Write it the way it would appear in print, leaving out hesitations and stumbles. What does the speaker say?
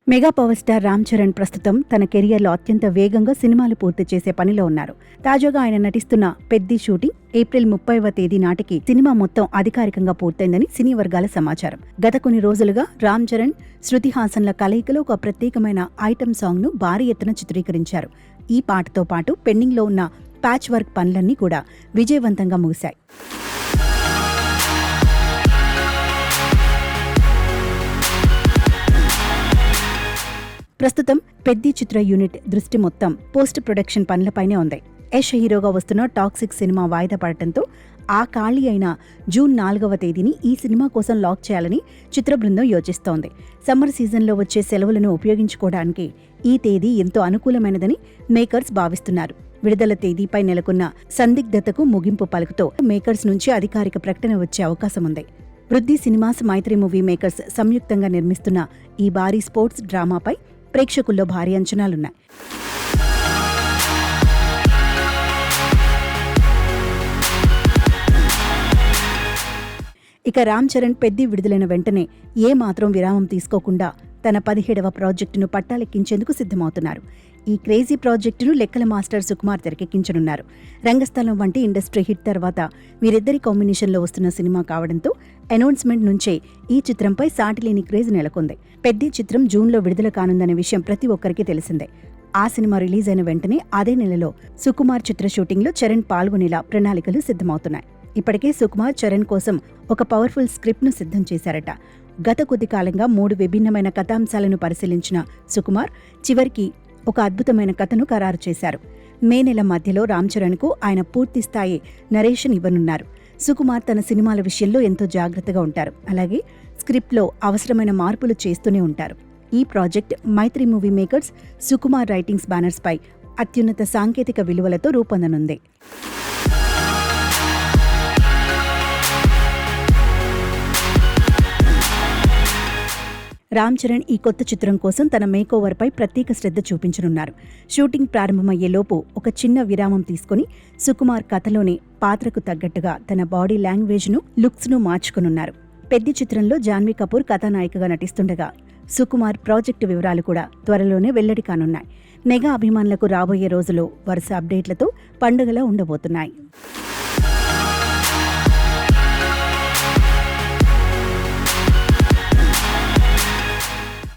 Mega power star Ram Charan ప్రస్తుతం తన కెరియర్లో అత్యంత వేగంగా సినిమాలు పూర్తి చేసే పనిలో ఉన్నారు. తాజాగా ఆయన నటిస్తున్న పెద్ది షూటింగ్ ఏప్రిల్ 30వ తేదీ నాటికి సినిమా మొత్తం అధికారికంగా పూర్తయిందని సినీ వర్గాల సమాచారం. గత కొన్ని రోజులుగా రామ్ చరణ్, శృతి హాసన్ల కలయికలో ఒక ప్రత్యేకమైన ఐటెం సాంగ్ ను భారీ ఎత్తున చిత్రీకరించారు. ఈ పాటతో పాటు పెండింగ్ లో ఉన్న ప్యాచ్ వర్క్ పనులన్నీ కూడా విజయవంతంగా ముగిశాయి. ప్రస్తుతం పెద్ది చిత్ర యూనిట్ దృష్టి మొత్తం పోస్ట్ ప్రొడక్షన్ పనులపైనే ఉంది. యష్ హీరోగా వస్తున్న టాక్సిక్ సినిమా వాయిదా పడటంతో ఆ ఖాళీ అయిన జూన్ 4వ తేదీని ఈ సినిమా కోసం లాక్ చేయాలని చిత్ర బృందం యోచిస్తోంది. సమ్మర్ సీజన్లో వచ్చే సెలవులను ఉపయోగించుకోవడానికి ఈ తేదీ ఎంతో అనుకూలమైనదని మేకర్స్ భావిస్తున్నారు. విడుదల తేదీపై నెలకొన్న సందిగ్ధతకు ముగింపు పలుకుతో మేకర్స్ నుంచి అధికారిక ప్రకటన వచ్చే అవకాశం ఉంది. వృద్ధి సినిమాస్, మైత్రి మూవీ మేకర్స్ సంయుక్తంగా నిర్మిస్తున్న ఈ భారీ స్పోర్ట్స్ డ్రామాపై ప్రేక్షకుల్లో భారీ అంచనాలున్నాయి. ఇక రామ్ చరణ్ పెద్ది విడుదలైన వెంటనే ఏమాత్రం విరామం తీసుకోకుండా తన 17వ ప్రాజెక్టును పట్టాలెక్కించేందుకు సిద్ధమవుతున్నారు. ఈ క్రేజీ ప్రాజెక్టును లెక్కల మాస్టర్ సుకుమార్ తెరకెక్కించనున్నారు. రంగస్థలం వంటి ఇండస్ట్రీ హిట్ తర్వాత వీరిద్దరి కాంబినేషన్లో వస్తున్న సినిమా కావడంతో అనౌన్స్మెంట్ నుంచే ఈ చిత్రంపై సాటిలేని క్రేజ్ నెలకొంది. పెద్ది చిత్రం జూన్లో విడుదల కానుందనే విషయం ప్రతి ఒక్కరికి తెలిసిందే. ఆ సినిమా రిలీజ్ అయిన వెంటనే అదే నెలలో సుకుమార్ చిత్ర షూటింగ్లో చరణ్ పాల్గొనేలా ప్రణాళికలు సిద్ధమవుతున్నాయి. ఇప్పటికే సుకుమార్ చరణ్ కోసం ఒక పవర్ఫుల్ స్క్రిప్ట్ను సిద్ధం చేశారట. గత కొద్ది కాలంగా 3 విభిన్నమైన కథాంశాలను పరిశీలించిన సుకుమార్ చివరికి ఒక అద్భుతమైన కథను ఖరారు చేశారు. మే నెల మధ్యలో రామ్ చరణ్కు ఆయన పూర్తిస్థాయి నరేషన్ ఇవ్వనున్నారు. సుకుమార్ తన సినిమాల విషయంలో ఎంతో జాగ్రత్తగా ఉంటారు. అలాగే స్క్రిప్ట్లో అవసరమైన మార్పులు చేస్తూనే ఉంటారు. ఈ ప్రాజెక్ట్ మైత్రి మూవీ మేకర్స్, సుకుమార్ రైటింగ్స్ బ్యానర్స్పై అత్యున్నత సాంకేతిక విలువలతో రూపొందనుంది. రామ్ చరణ్ ఈ కొత్త చిత్రం కోసం తన మేకోవర్పై ప్రత్యేక శ్రద్ధ చూపించనున్నారు. షూటింగ్ ప్రారంభమయ్యేలోపు ఒక చిన్న విరామం తీసుకుని సుకుమార్ కథలోని పాత్రకు తగ్గట్టుగా తన బాడీ లాంగ్వేజ్ను, లుక్స్ను మార్చుకునున్నారు. పెద్ది చిత్రంలో జాన్వీ కపూర్ కథానాయికగా నటిస్తుండగా సుకుమార్ ప్రాజెక్టు వివరాలు కూడా త్వరలోనే వెల్లడి కానున్నాయి. మెగా అభిమానులకు రాబోయే రోజులో వరుస అప్డేట్లతో పండుగలా ఉండబోతున్నాయి.